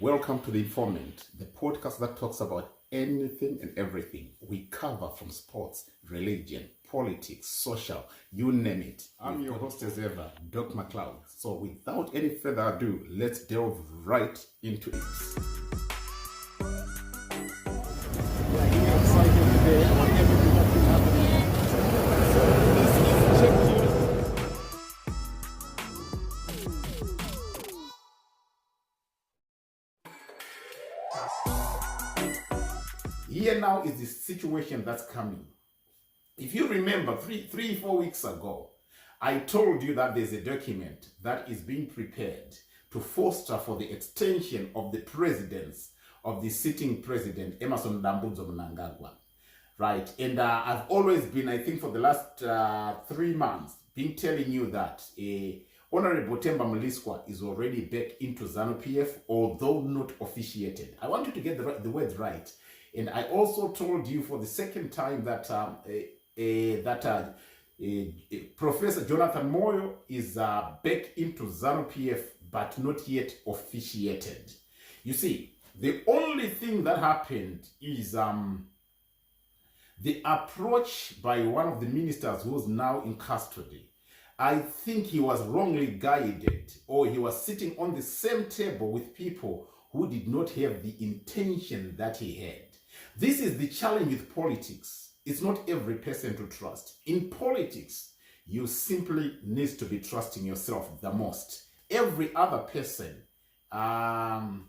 Welcome to The Informant, the podcast that talks about anything and everything. We cover from sports, religion, politics, social, you name it. I'm your host as ever, Doc McLeod. So without any further ado, let's delve right into it. We are here excited today about everything that's been happening. So this is Check Unit. Here now is the situation that's coming. If you remember, 4 weeks ago, I told you that there's a document that is being prepared to foster for the extension of the presidency of the sitting president, Emmerson Dambudzo Mnangagwa. Right, and I've always been, I think for the last 3 months, been telling you that Honorable Themba Mliswa is already back into Zanu-PF, although not officiated. I want you to get the words right. And I also told you for the second time that Professor Jonathan Moyo is back into Zanu-PF, but not yet officiated. You see, the only thing that happened is the approach by one of the ministers who is now in custody. I think he was wrongly guided, or he was sitting on the same table with people who did not have the intention that he had. This is the challenge with politics. It's not every person to trust. In politics, you simply need to be trusting yourself the most. Every other person can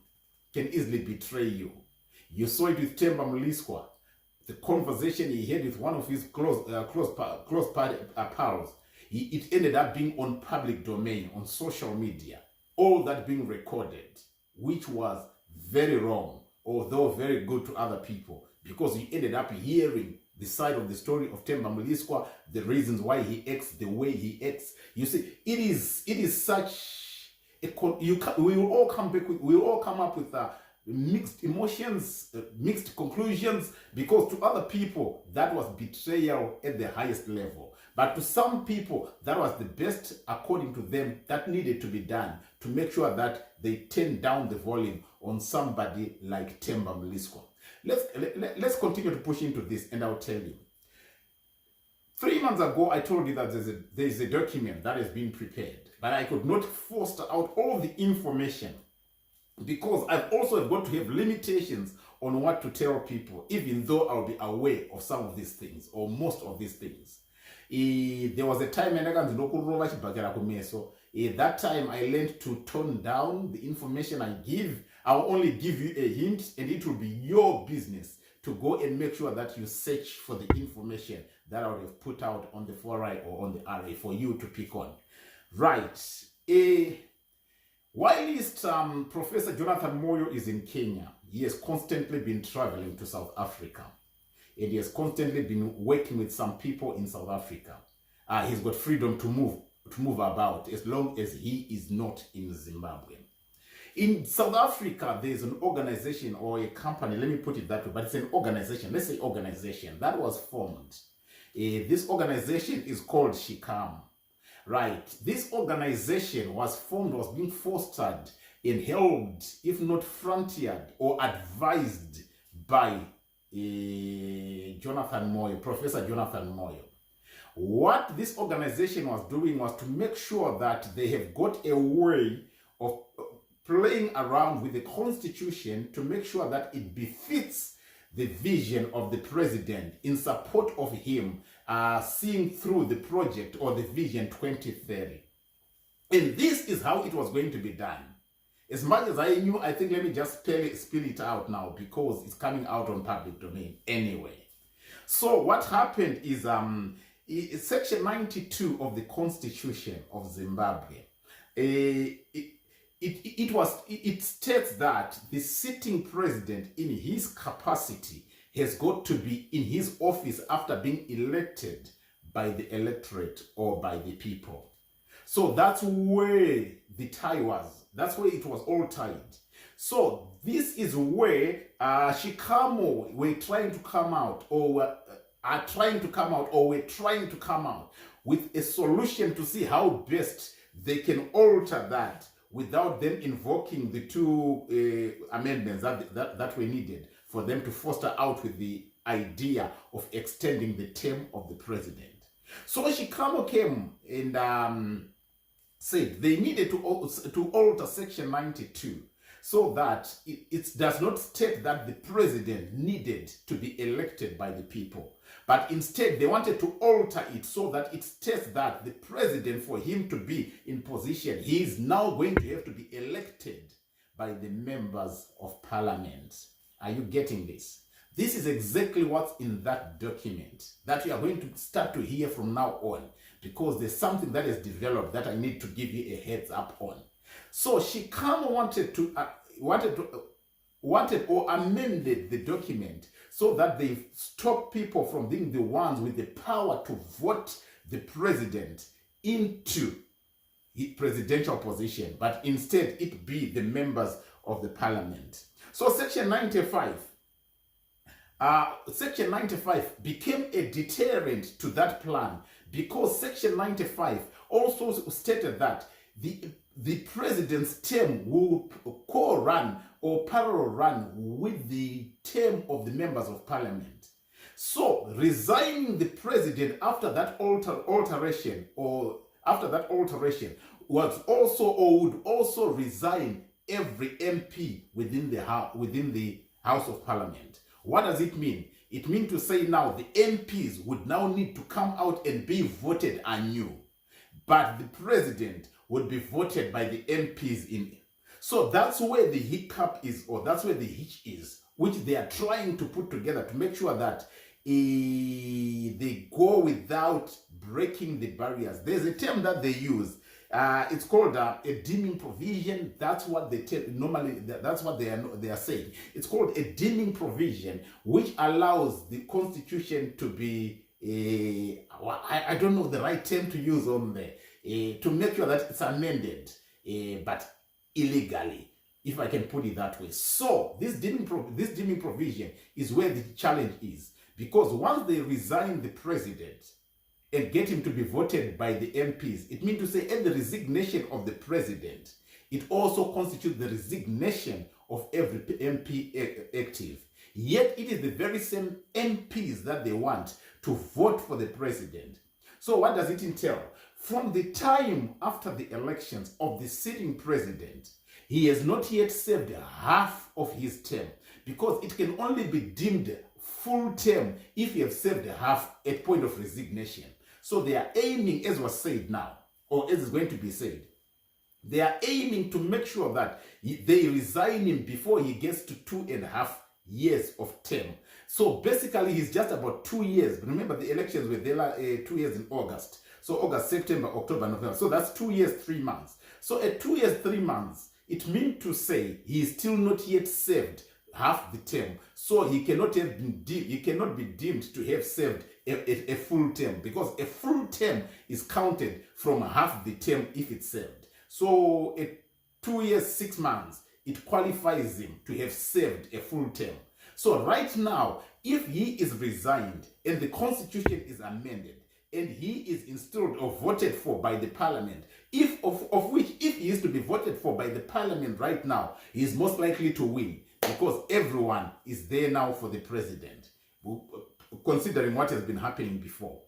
easily betray you. You saw it with Themba Mliswa, the conversation he had with one of his close pals. It ended up being on public domain, on social media, all that being recorded, which was very wrong, although very good to other people, because you ended up hearing the side of the story of Themba Mliswa, the reasons why he acts the way he acts. You see, it is such a we will all come up with mixed emotions, mixed conclusions, because to other people that was betrayal at the highest level. But to some people, that was the best, according to them, that needed to be done to make sure that they turn down the volume on somebody like Themba Mliswa. Let's continue to push into this, and I'll tell you. 3 months ago, I told you that there's a document that is being prepared, but I could not foster out all the information because I've also got to have limitations on what to tell people, even though I'll be aware of some of these things, or most of these things. There was a time that time I learned to tone down the information I give. I'll only give you a hint, and it will be your business to go and make sure that you search for the information that I would have put out on the 4i or on the RA for you to pick on. Right. Whilst Professor Jonathan Moyo is in Kenya, he has constantly been traveling to South Africa. And he has constantly been working with some people in South Africa. He's got freedom to move about as long as he is not in Zimbabwe. In South Africa, there's an organization or a company, let me put it that way, but it's an organization, let's say organization, that was formed. This organization is called Shikam. Right, this organization was formed, was being fostered and held, if not frontiered or advised by Jonathan Moyo, Professor Jonathan Moyo. What this organization was doing was to make sure that they have got a way of playing around with the constitution to make sure that it befits the vision of the president in support of him seeing through the project or the vision 2030. And this is how it was going to be done. As much as I knew, I think let me just spill it out now because it's coming out on public domain anyway. So what happened is Section 92 of the Constitution of Zimbabwe. It states that the sitting president in his capacity has got to be in his office after being elected by the electorate or by the people. So that's where the tie was. That's where it was all tied. So this is where Shikamo were trying to come out, or are trying to come out, or were trying to come out with a solution to see how best they can alter that without them invoking the two amendments that were needed for them to foster out with the idea of extending the term of the president. So Shikamo came and said they needed to alter Section 92 so that it does not state that the president needed to be elected by the people. But instead, they wanted to alter it so that it states that the president, for him to be in position, he is now going to have to be elected by the members of parliament. Are you getting this? This is exactly what's in that document that we are going to start to hear from now on, because there's something that has developed that I need to give you a heads up on. So Shikamo wanted or amended the document so that they stop people from being the ones with the power to vote the president into the presidential position, but instead it be the members of the parliament. So Section 95 became a deterrent to that plan, because Section 95 also stated that the president's term will co-run or parallel run with the term of the members of parliament. So resigning the president after that alteration was also, or would also resign every MP within the House of Parliament. What does it mean? It means to say now the MPs would now need to come out and be voted anew, but the president would be voted by the MPs in. So that's where the hiccup is, or that's where the hitch is, which they are trying to put together to make sure that they go without breaking the barriers. There's a term that they use. It's called a deeming provision. That's what they normally. That's what they are saying. It's called a deeming provision, which allows the Constitution to be. I don't know the right term to use on there, to make sure that it's amended, but illegally, if I can put it that way. So this deeming provision is where the challenge is, because once they resign the president and get him to be voted by the MPs, it means to say at the resignation of the president, it also constitutes the resignation of every MP active. Yet it is the very same MPs that they want to vote for the president. So what does it entail? From the time after the elections of the sitting president, he has not yet served half of his term, because it can only be deemed full term if he has served half at point of resignation. So they are aiming, as was said now, or as is going to be said, they are aiming to make sure that they resign him before he gets to 2.5 years of term. So basically he's just about 2 years. Remember, the elections were there 2 years in August. So August, September, October, November. So that's 2 years, 3 months. So at 2 years, 3 months, it means to say he is still not yet served half the term. So he cannot be deemed to have served a full term, because a full term is counted from half the term if it's served. So at 2 years, 6 months, it qualifies him to have served a full term. So right now, if he is resigned and the Constitution is amended and he is installed or voted for by the parliament, if he is to be voted for by the parliament right now, he is most likely to win, because everyone is there now for the president, considering what has been happening before.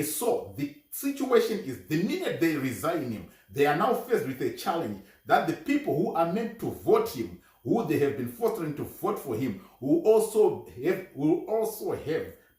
So the situation is, the minute they resign him, they are now faced with a challenge that the people who are meant to vote him, who they have been fostering to vote for him, will also have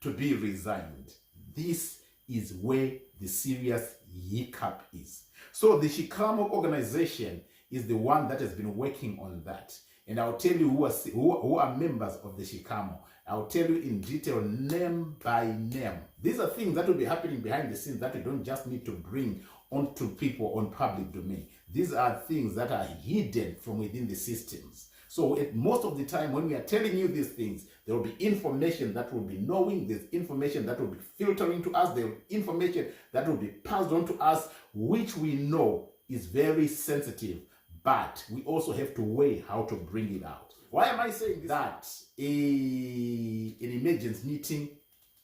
to be resigned. This is where the serious hiccup is. So the Shikamo organization is the one that has been working on that. And I'll tell you who are members of the Shikamo. I'll tell you in detail, name by name. These are things that will be happening behind the scenes that we don't just need to bring onto people on public domain. These are things that are hidden from within the systems. So most of the time when we are telling you these things, there will be information that will be knowing, there's information that will be filtering to us, there will be information that will be passed on to us, which we know is very sensitive, but we also have to weigh how to bring it out. Why am I saying this? That an emergency meeting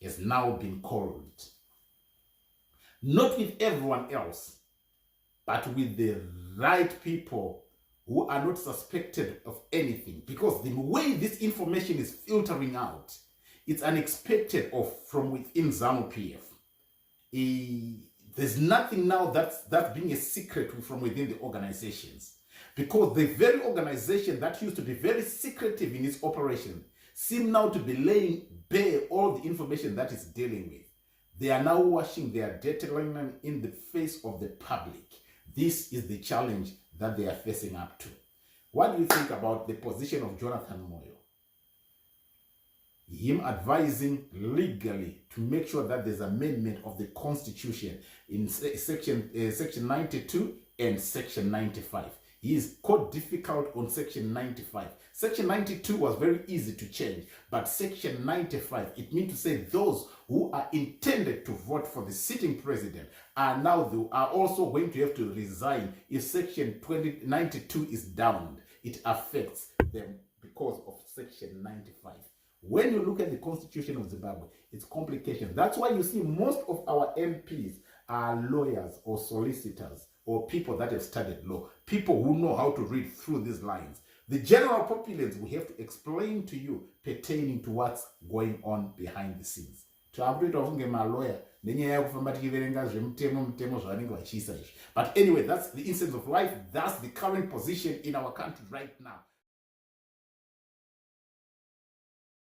has now been called. Not with everyone else, but with the right people who are not suspected of anything, because the way this information is filtering out, it's unexpected from within Zanu-PF. There's nothing now that's being a secret from within the organizations, because the very organization that used to be very secretive in its operation seem now to be laying bare all the information that it's dealing with. They are now washing their dirty linen in the face of the public. This is the challenge that they are facing up to. What do you think about the position of Jonathan Moyo? Him advising legally to make sure that there's amendment of the Constitution in section 92 and section 95. He is quite difficult on section 95. Section 92 was very easy to change, but section 95, it means to say those who are intended to vote for the sitting president are also going to have to resign if section 92 is downed. It affects them because of section 95. When you look at the Constitution of Zimbabwe, it's complications. That's why you see most of our MPs are lawyers or solicitors or people that have studied law, people who know how to read through these lines. The general populace will have to explain to you pertaining to what's going on behind the scenes. But anyway, that's the instance of life. That's the current position in our country right now.